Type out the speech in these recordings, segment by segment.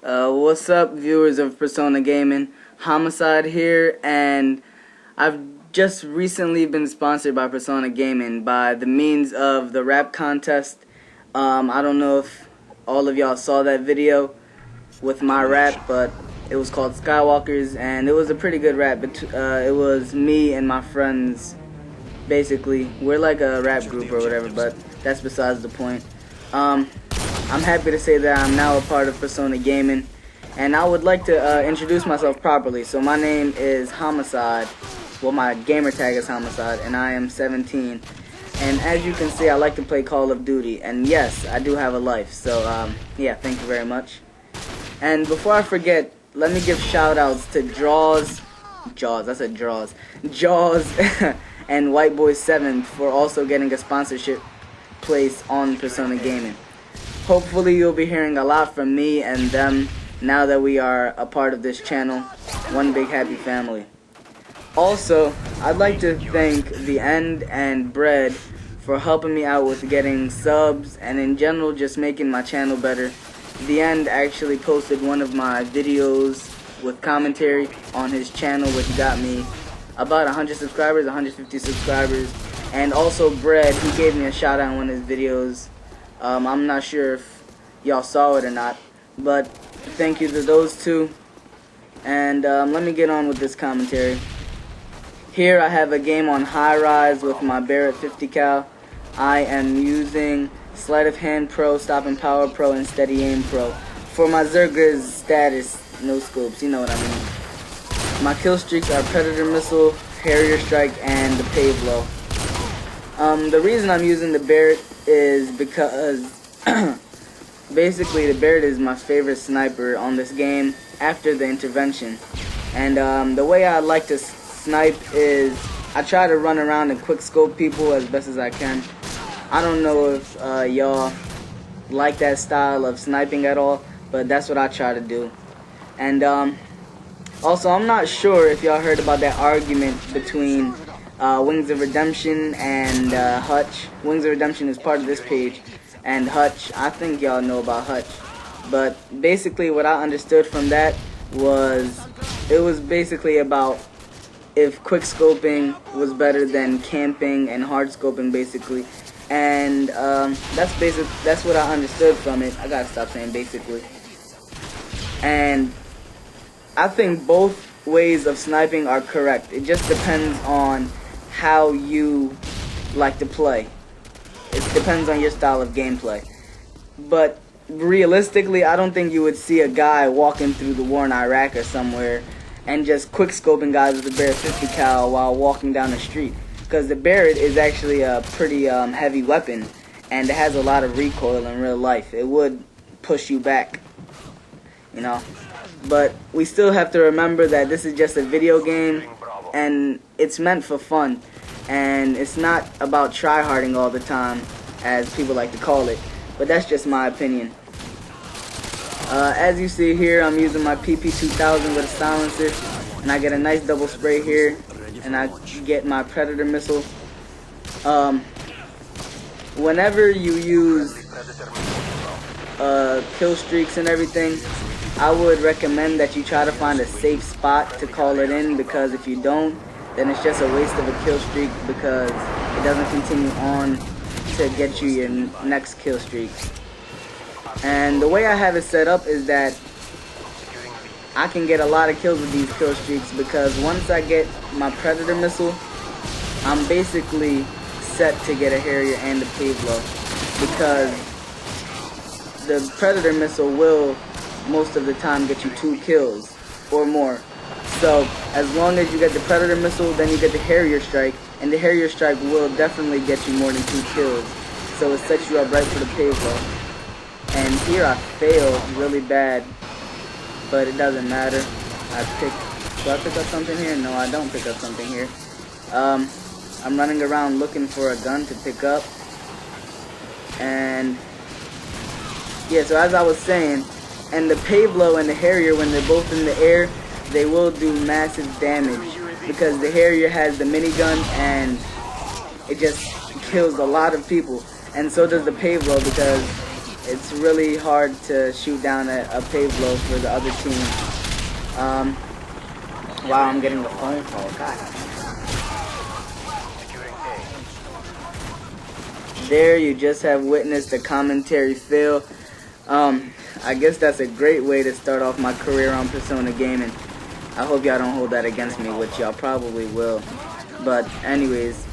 What's up, viewers of Persona Gaming? Homicide here, and I've just recently been sponsored by Persona Gaming by the means of the rap contest. I don't know if all of y'all saw that video with my rap, but it was called Skywalkers, and it was a pretty good rap. It was me and my friends. Basically, we're like a rap group or whatever, but that's besides the point. I'm happy to say that I'm now a part of Persona Gaming, and I would like to introduce myself properly. So my name is Homicide. Well, my gamer tag is Homicide, and I am 17. And as you can see, I like to play Call of Duty, and yes, I do have a life. So yeah, thank you very much. And before I forget, let me give shout-outs to Jaws, and White Boy 7 for also getting a sponsorship place on Persona Gaming. Hopefully you'll be hearing a lot from me and them now that we are a part of this channel, one big happy family. Also, I'd like to thank The End and Bread for helping me out with getting subs and in general just making my channel better. The End actually posted one of my videos with commentary on his channel, which got me about 100 subscribers, 150 subscribers. And also Bread, he gave me a shout out in one of his videos. I'm not sure if y'all saw it or not, but thank you to those two. And let me get on with this commentary. Here I have a game on Highrise with my Barrett 50 cal. I am using Sleight of Hand Pro, Stop and Power Pro, and Steady Aim Pro. For my Zergriz status, no scopes, you know what I mean. My kill streaks are Predator Missile, Harrier Strike, and the Pavlo. The reason I'm using the Barrett is because basically the Barrett is my favorite sniper on this game after the intervention. And the way I like to snipe is I try to run around and quick scope people as best as I can. I don't know if y'all like that style of sniping at all, but that's what I try to do. And also, I'm not sure if y'all heard about that argument between Wings of Redemption and Hutch. Wings of Redemption is part of this page, and Hutch, I think y'all know about Hutch. But basically what I understood from that was, it was basically about if quick scoping was better than camping and hard scoping basically. And that's what I understood from it. I gotta stop saying basically. And I think both ways of sniping are correct. It just depends on how you like to play. It depends on your style of gameplay. But realistically, I don't think you would see a guy walking through the war in Iraq or somewhere and just quick scoping guys with a Barrett 50 cal while walking down the street. Because the Barrett is actually a pretty heavy weapon, and it has a lot of recoil in real life. It would push you back, you know. But we still have to remember that this is just a video game, and it's meant for fun. And it's not about tryharding all the time, as people like to call it. But that's just my opinion. As you see here, I'm using my PP2000 with a silencer, and I get a nice double spray here, and I get my Predator Missile. Whenever you use kill streaks and everything, I would recommend that you try to find a safe spot to call it in, because if you don't, then it's just a waste of a kill streak, because it doesn't continue on to get you your next kill streak. And the way I have it set up is that I can get a lot of kills with these kill streaks, because once I get my Predator Missile, I'm basically set to get a Harrier and a Pavlo, because the Predator Missile will most of the time get you 2 kills or more. So as long as you get the Predator Missile, then you get the Harrier Strike, and the Harrier Strike will definitely get you more than 2 kills. So it sets you up right for the Pavlo. And here I failed really bad, but it doesn't matter. Do I pick up something here? No, I don't pick up something here. I'm running around looking for a gun to pick up. And yeah, so as I was saying, and the Pavlo and the Harrier, when they're both in the air, they will do massive damage, because the Harrier has the minigun and it just kills a lot of people. And so does the Pavlo, because it's really hard to shoot down a pave low for the other team. Wow, I'm getting a phone call. God. There you just have witnessed the commentary fail. I guess that's a great way to start off my career on Persona Gaming. I hope y'all don't hold that against me, which y'all probably will. But anyways,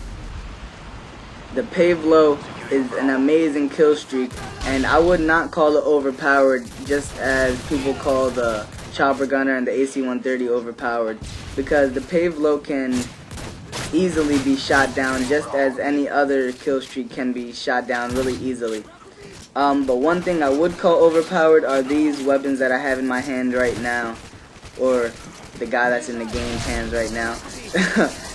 the pave low is an amazing kill streak, and I would not call it overpowered just as people call the chopper gunner and the AC-130 overpowered, because the pave low can easily be shot down just as any other kill streak can be shot down really easily. But one thing I would call overpowered are these weapons that I have in my hand right now, or the guy that's in the game's hands right now.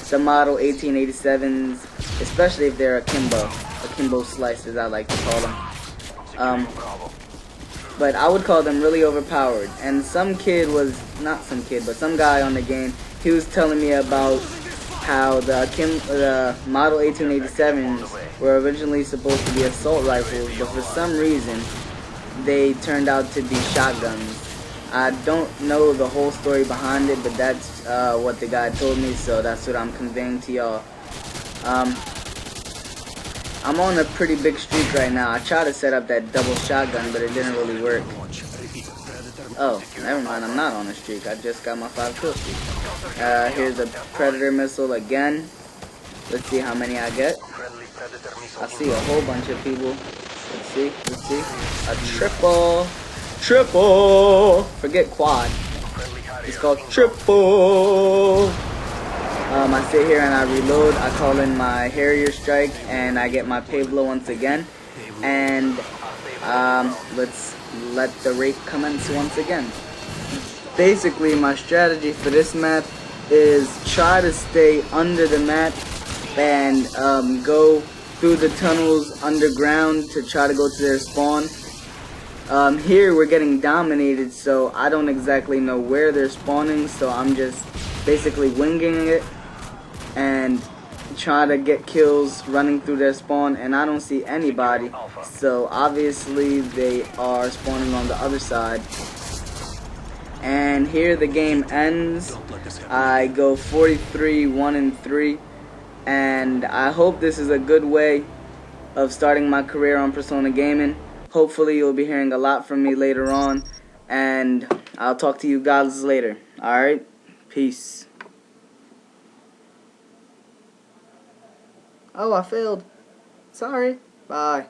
The model 1887s, especially if they're akimbo slice as I like to call them. But I would call them really overpowered. And some guy on the game, he was telling me about how the model 1887s were originally supposed to be assault rifles, but for some reason they turned out to be shotguns. I don't know the whole story behind it, but that's what the guy told me, so that's what I'm conveying to y'all. I'm on a pretty big streak right now. I tried to set up that double shotgun, but it didn't really work. Oh, never mind, I'm not on a streak. I just got my 5 kill streak. Here's a Predator missile again. Let's see how many I get. I see a whole bunch of people. Let's see. A triple! Forget quad. It's called triple! I sit here and I reload. I call in my Harrier strike and I get my pave low once again. And let's let the rape commence once again. Basically, my strategy for this map is try to stay under the map and go through the tunnels underground to try to go to their spawn. Here we're getting dominated, so I don't exactly know where they're spawning, so I'm just basically winging it and try to get kills running through their spawn, and I don't see anybody, so obviously they are spawning on the other side. And here the game ends. I go 43-1-3, and I hope this is a good way of starting my career on Persona Gaming. Hopefully you'll be hearing a lot from me later on, and I'll talk to you guys later. Alright? Peace. Oh, I failed. Sorry. Bye.